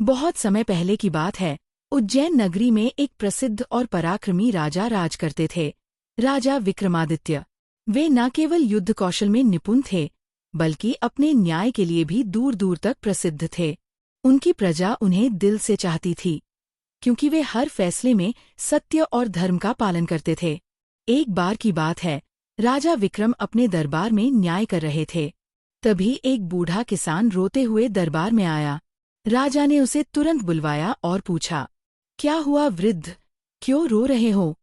बहुत समय पहले की बात है। उज्जैन नगरी में एक प्रसिद्ध और पराक्रमी राजा राज करते थे। राजा विक्रमादित्य। वे न केवल युद्ध कौशल में निपुण थे, बल्कि अपने न्याय के लिए भी दूर दूर तक प्रसिद्ध थे। उनकी प्रजा उन्हें दिल से चाहती थी, क्योंकि वे हर फैसले में सत्य और धर्म का पालन करते थे। एक बार की बात है, राजा विक्रम अपने दरबार में न्याय कर रहे थे। तभी एक बूढ़ा किसान रोते हुए दरबार में आया। राजा ने उसे तुरंत बुलवाया और पूछा, क्या हुआ वृद्ध, क्यों रो रहे हो?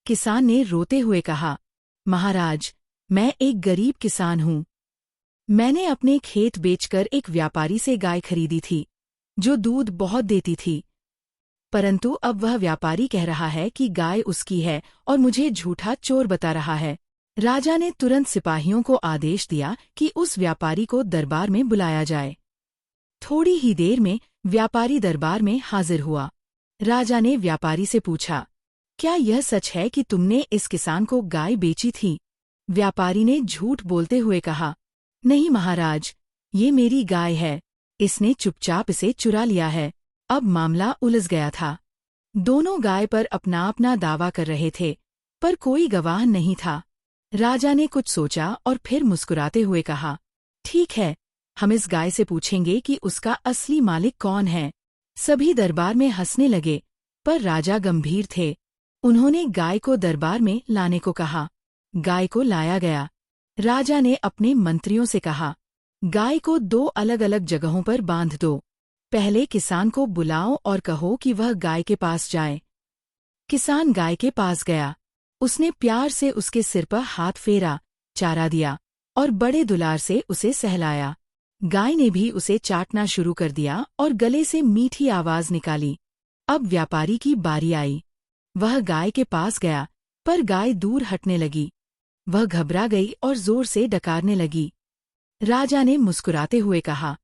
किसान ने रोते हुए कहा, महाराज, मैं एक गरीब किसान हूँ। मैंने अपने खेत बेचकर एक व्यापारी से गाय खरीदी थी, जो दूध बहुत देती थी। परंतु अब वह व्यापारी कह रहा है कि गाय उसकी है और मुझे झूठा चोर बता रहा है। राजा ने तुरंत सिपाहियों को आदेश दिया कि उस व्यापारी को दरबार में बुलाया जाए। थोड़ी ही देर में व्यापारी दरबार में हाजिर हुआ। राजा ने व्यापारी से पूछा, क्या यह सच है कि तुमने इस किसान को गाय बेची थी? व्यापारी ने झूठ बोलते हुए कहा, नहीं महाराज, ये मेरी गाय है। इसने चुपचाप इसे चुरा लिया है। अब मामला उलझ गया था। दोनों गाय पर अपना अपना दावा कर रहे थे, पर कोई गवाह नहीं था। राजा ने कुछ सोचा और फिर मुस्कुराते हुए कहा, ठीक है, हम इस गाय से पूछेंगे कि उसका असली मालिक कौन है। सभी दरबार में हंसने लगे, पर राजा गंभीर थे। उन्होंने गाय को दरबार में लाने को कहा। गाय को लाया गया। राजा ने अपने मंत्रियों से कहा, गाय को 2 अलग अलग जगहों पर बांध दो। पहले किसान को बुलाओ और कहो कि वह गाय के पास जाए। किसान गाय के पास गया। उसने प्यार से उसके सिर पर हाथ फेरा, चारा दिया और बड़े दुलार से उसे सहलाया। गाय ने भी उसे चाटना शुरू कर दिया और गले से मीठी आवाज निकाली। अब व्यापारी की बारी आई। वह गाय के पास गया, पर गाय दूर हटने लगी। वह घबरा गई और जोर से डकारने लगी। राजा ने मुस्कुराते हुए कहा,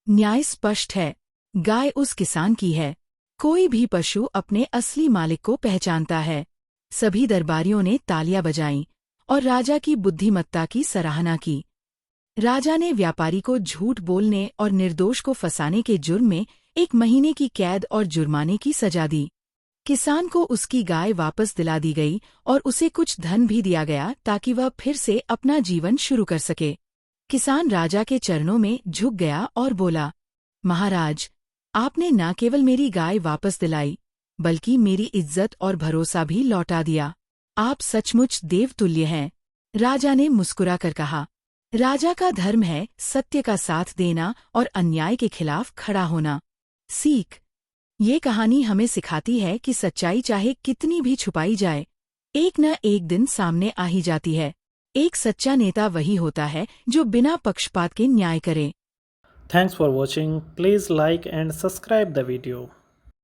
न्याय स्पष्ट है, गाय उस किसान की है। कोई भी पशु अपने असली मालिक को पहचानता है। सभी दरबारियों ने तालियां बजाईं और राजा की बुद्धिमत्ता की सराहना की। राजा ने व्यापारी को झूठ बोलने और निर्दोष को फंसाने के जुर्म में 1 महीने की कैद और जुर्माने की सजा दी। किसान को उसकी गाय वापस दिला दी गई और उसे कुछ धन भी दिया गया ताकि वह फिर से अपना जीवन शुरू कर सके। किसान राजा के चरणों में झुक गया और बोला, महाराज, आपने न केवल मेरी गाय वापस दिलाई, बल्कि मेरी इज्जत और भरोसा भी लौटा दिया। आप सचमुच देवतुल्य हैं। राजा ने मुस्कुराकर कहा, राजा का धर्म है सत्य का साथ देना और अन्याय के खिलाफ खड़ा होना। सीख। ये कहानी हमें सिखाती है कि सच्चाई चाहे कितनी भी छुपाई जाए, एक न एक दिन सामने आ ही जाती है। एक सच्चा नेता वही होता है जो बिना पक्षपात के न्याय करे। Thanks for watching. Please like and subscribe the video.